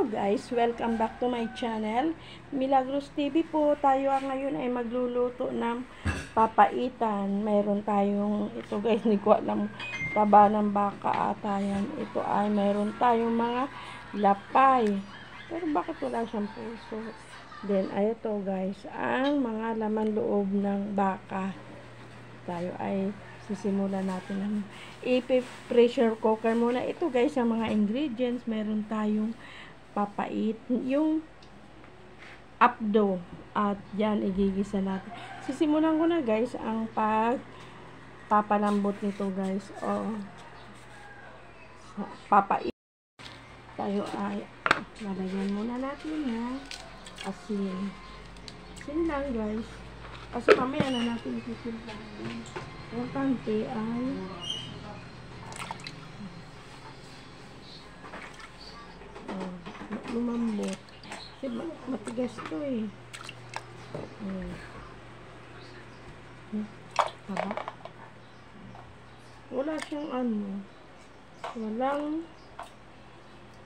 Hello guys, welcome back to my channel, Milagros TV po. Tayo ngayon ay magluluto ng papaitan. Mayroon tayong, ito guys, hindi ko alam, taba ng baka ata yan. Ito ay mayroon tayong mga lapay. Pero bakit wala siyang puso? Then, ito guys, ang mga laman loob ng baka. Tayo ay sisimulan natin ng i-pressure cooker muna. Ito guys, ang mga ingredients. Meron tayong papait, yung apdo, at yan igigisa natin. Sisimulan ko na guys ang papalambot nito guys, o papait. Tayo ay lalagyan muna natin ng asin. Asin lang guys, kasi mamaya na natin titimplahin. Importante ay lumambot. Kasi matigas to eh. Taba. Wala siyang ano. Walang,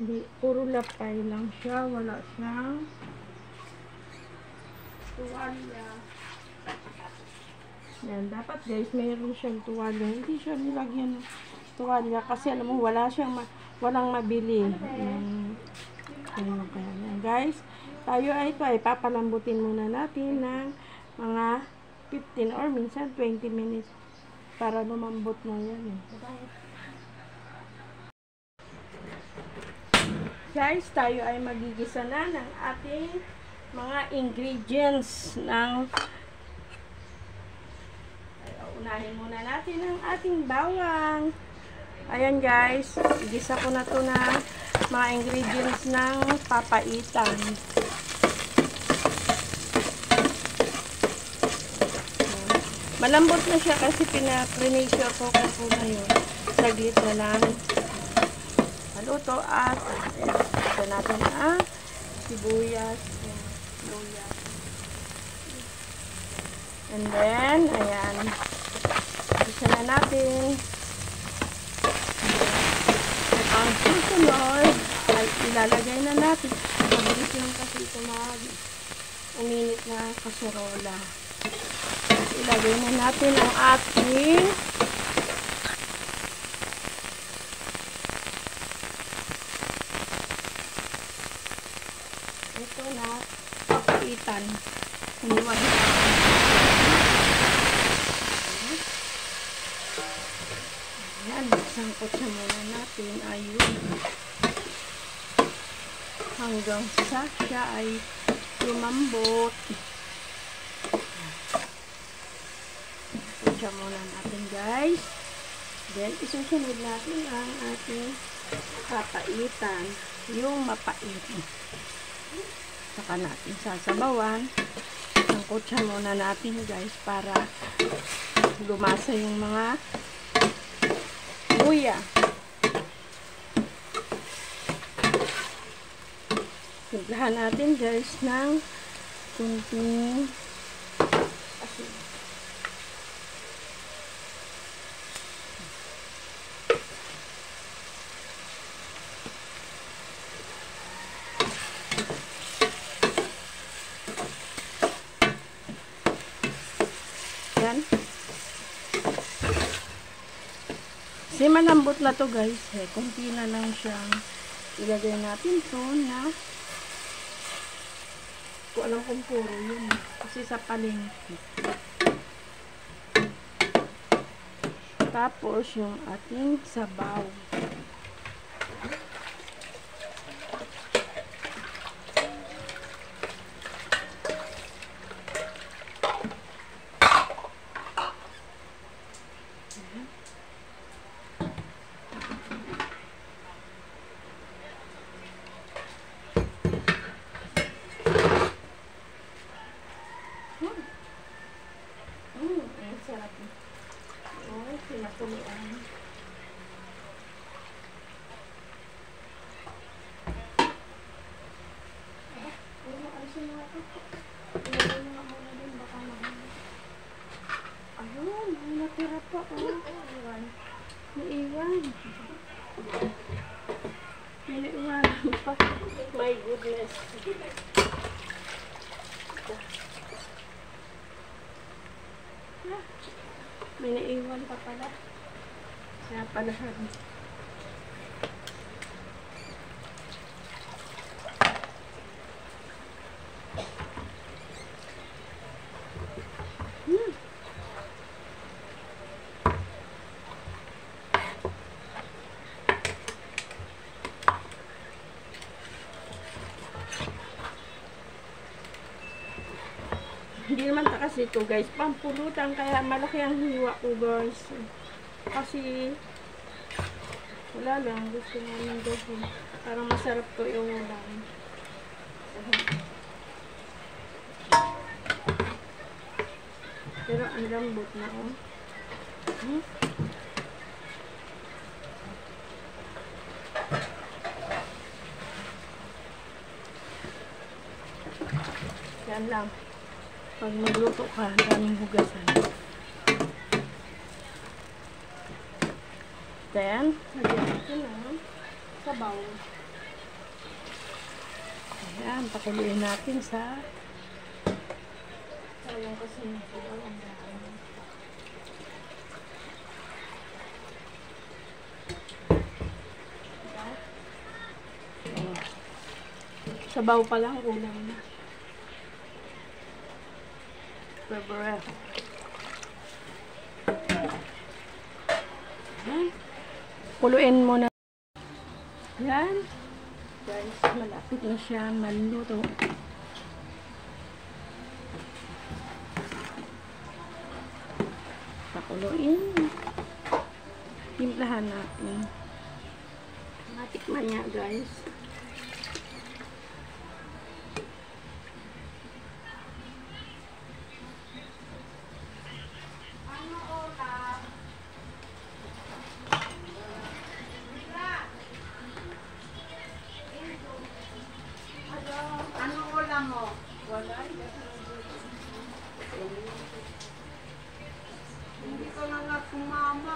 hindi, puro lapay lang siya. Wala siyang tuwalya. Yan, dapat guys, mayroon siyang tuwalya. Hindi siya nilagyan ng tuwalya kasi alam mo, walang mabili. Yan guys, tayo ay ito ay papalambutin muna natin ng mga 15 or minsan 20 minutes para lumambot na yan. Guys, tayo ay magigisa na ng ating mga ingredients ng unahin muna natin ang ating bawang. Ayan guys, igisa ko na to na mga ingredients ng papaitan. Malambot na siya kasi pina-pressure cooker ko na yun. Saglit na lang maluto at ito natin ang sibuyas, luya. And then, ayan. Isa na natin. Ang susunod ay ilalagay na natin. Mabilis lang kasi ito uminit na kaserola. Ilagay na natin ang ating ito na papaitan. Iniwan. Ayan, sangkot siya muna natin. Ayun. Hanggang sa siya ay lumambot. Sangkot siya muna natin guys. Then, isusunod natin ang ating papaitan. Yung mapait. Saka natin sasabawan. Sangkot siya muna natin guys para lumasa yung mga luya. Timplahan natin guys ng kunting asin. Yan. Kasi malambot na to guys. Kunti na lang siyang ilagay natin to na ko alam kung puro yun. Kasi sa palengke. Tapos yung ating sabaw. Ang sarap. Oh, pinakuluan. My goodness. May naiwan pa pala. Kaya pala sabi. Hindi naman takas ito guys, pampulutan, kaya malaki ang hiwa ko guys. Kasi wala lang, gusto namin gawin. Parang masarap to yung ulam. Pero ang lambot na oh. Yan lang. Pag magluto ka, daming hugasan. Then, lagyan natin ng sabaw. Ayan, pakuluin natin sa sayang kasi yung sabaw ang dami. Sabaw pa lang, ulam na. Favorite. Kuluin muna. Yan. Guys, malapit na siya maluto. Pakuluin. Timplahan natin. Matikman niya guys. Hindi ko na nga kumama.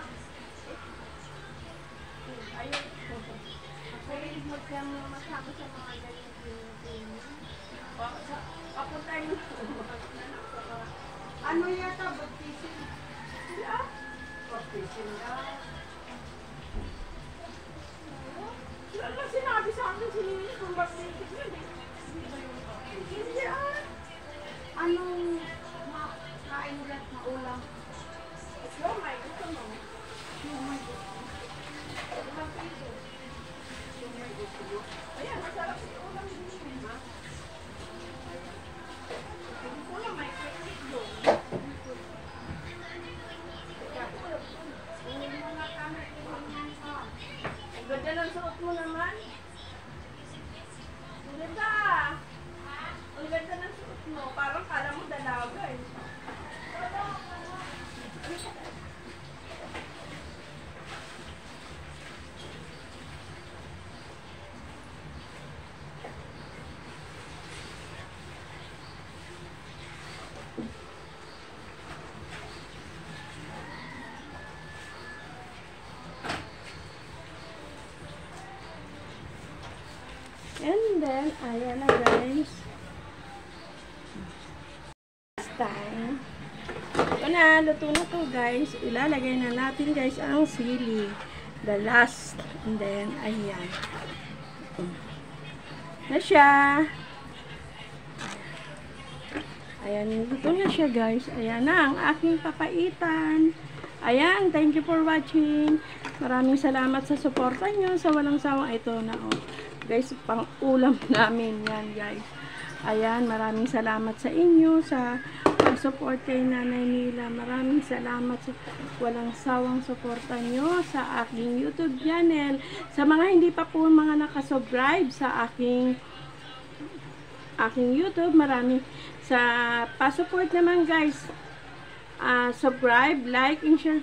Ayun. Ako rin magsama sa mga ganyan. Papuntahin mo. Ano yata? Baptisin? Yeah. Baptisin na. Wala sinabi sa akin si Nini kung baptisin yun eh. Hindi ah. Anong kain ulit na ulam? Siomay, gusto mo? Siomay gusto. Ilang piso? Siomay gusto. Ayan, masarap yung ulam din ha? Yung ulam may kwekik doon. Yung mga kamay ko yan sa. Ang ganda ng suot mo naman. Ang ganda. Ang ganda ng suot mo. Parang kala mo dalaga eh. And then, ayan na guys. Last time. Ito na, luto na to guys. Ilalagay na natin guys ang sili. The last. And then, ayan. Na siya. Ayan, luto na siya guys. Ayan na ang aking papaitan. Ayan, thank you for watching. Maraming salamat sa suporta nyo. Sa walang sawang ito na oh. Guys, pang ulam namin yan guys. Ayan, maraming salamat sa inyo sa pag-support kay Nanay Nila. Maraming salamat sa walang sawang suporta nyo sa aking YouTube channel. Sa mga hindi pa po mga nakasubscribe sa aking YouTube, maraming sa pa-support naman guys. Subscribe, like and share.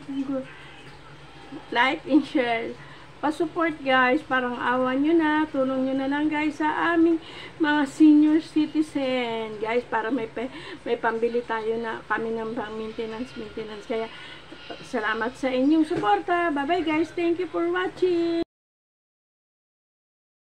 Like and share. Pa-support guys, parang awa nyo na, tulong nyo na lang guys sa aming mga senior citizen guys, para may pambili tayo na kami ng maintenance. Kaya salamat sa inyong suporta. Bye bye guys, thank you for watching.